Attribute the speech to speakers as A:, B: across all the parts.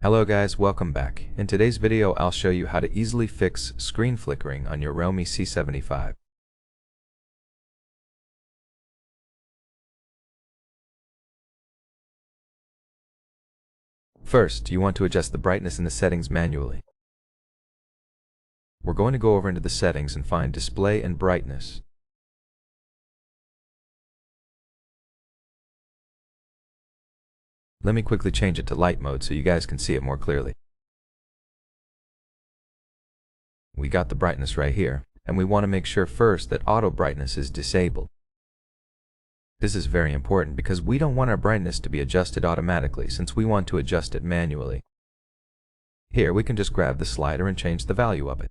A: Hello guys, welcome back. In today's video I'll show you how to easily fix screen flickering on your REALME C75. First, you want to adjust the brightness in the settings manually. We're going to go over into the settings and find Display and Brightness. Let me quickly change it to light mode so you guys can see it more clearly. We got the brightness right here, and we want to make sure first that auto brightness is disabled. This is very important because we don't want our brightness to be adjusted automatically since we want to adjust it manually. Here we can just grab the slider and change the value of it.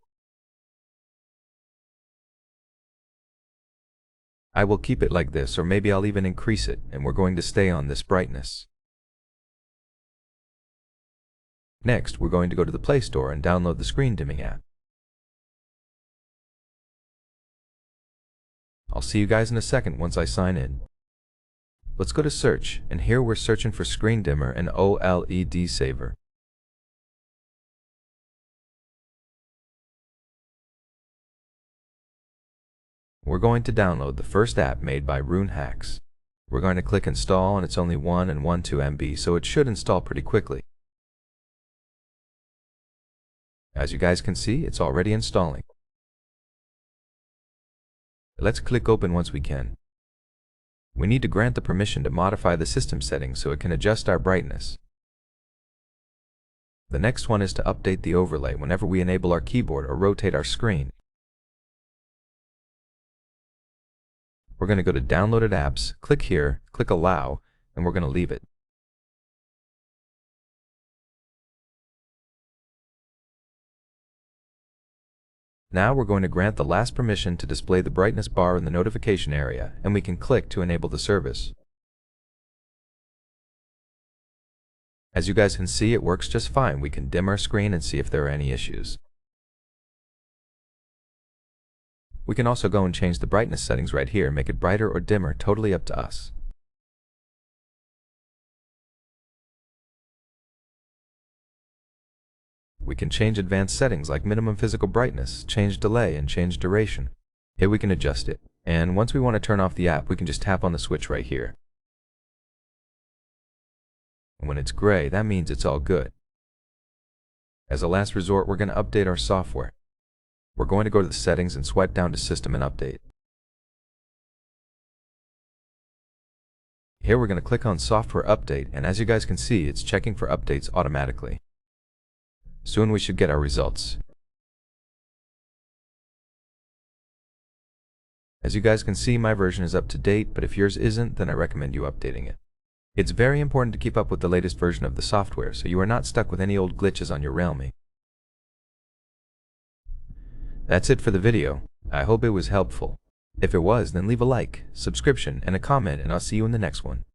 A: I will keep it like this, or maybe I'll even increase it, and we're going to stay on this brightness. Next, we're going to go to the Play Store and download the screen dimming app. I'll see you guys in a second once I sign in. Let's go to search, and here we're searching for screen dimmer and OLED saver. We're going to download the first app made by REALME. We're going to click install, and it's only 1 and 1.2 MB, so it should install pretty quickly. As you guys can see, it's already installing. Let's click open once we can. We need to grant the permission to modify the system settings so it can adjust our brightness. The next one is to update the overlay whenever we enable our keyboard or rotate our screen. We're going to go to Downloaded Apps, click here, click Allow, and we're going to leave it. Now we're going to grant the last permission to display the brightness bar in the notification area, and we can click to enable the service. As you guys can see, it works just fine. We can dim our screen and see if there are any issues. We can also go and change the brightness settings right here, make it brighter or dimmer, totally up to us. We can change advanced settings like minimum physical brightness, change delay, and change duration. Here we can adjust it. And once we want to turn off the app, we can just tap on the switch right here. When it's gray, that means it's all good. As a last resort, we're going to update our software. We're going to go to the settings and swipe down to System and Update. Here we're going to click on Software Update, and as you guys can see, it's checking for updates automatically. Soon we should get our results. As you guys can see, my version is up to date, but if yours isn't, then I recommend you updating it. It's very important to keep up with the latest version of the software so you are not stuck with any old glitches on your REALME. That's it for the video. I hope it was helpful. If it was, then leave a like, subscription, and a comment, and I'll see you in the next one.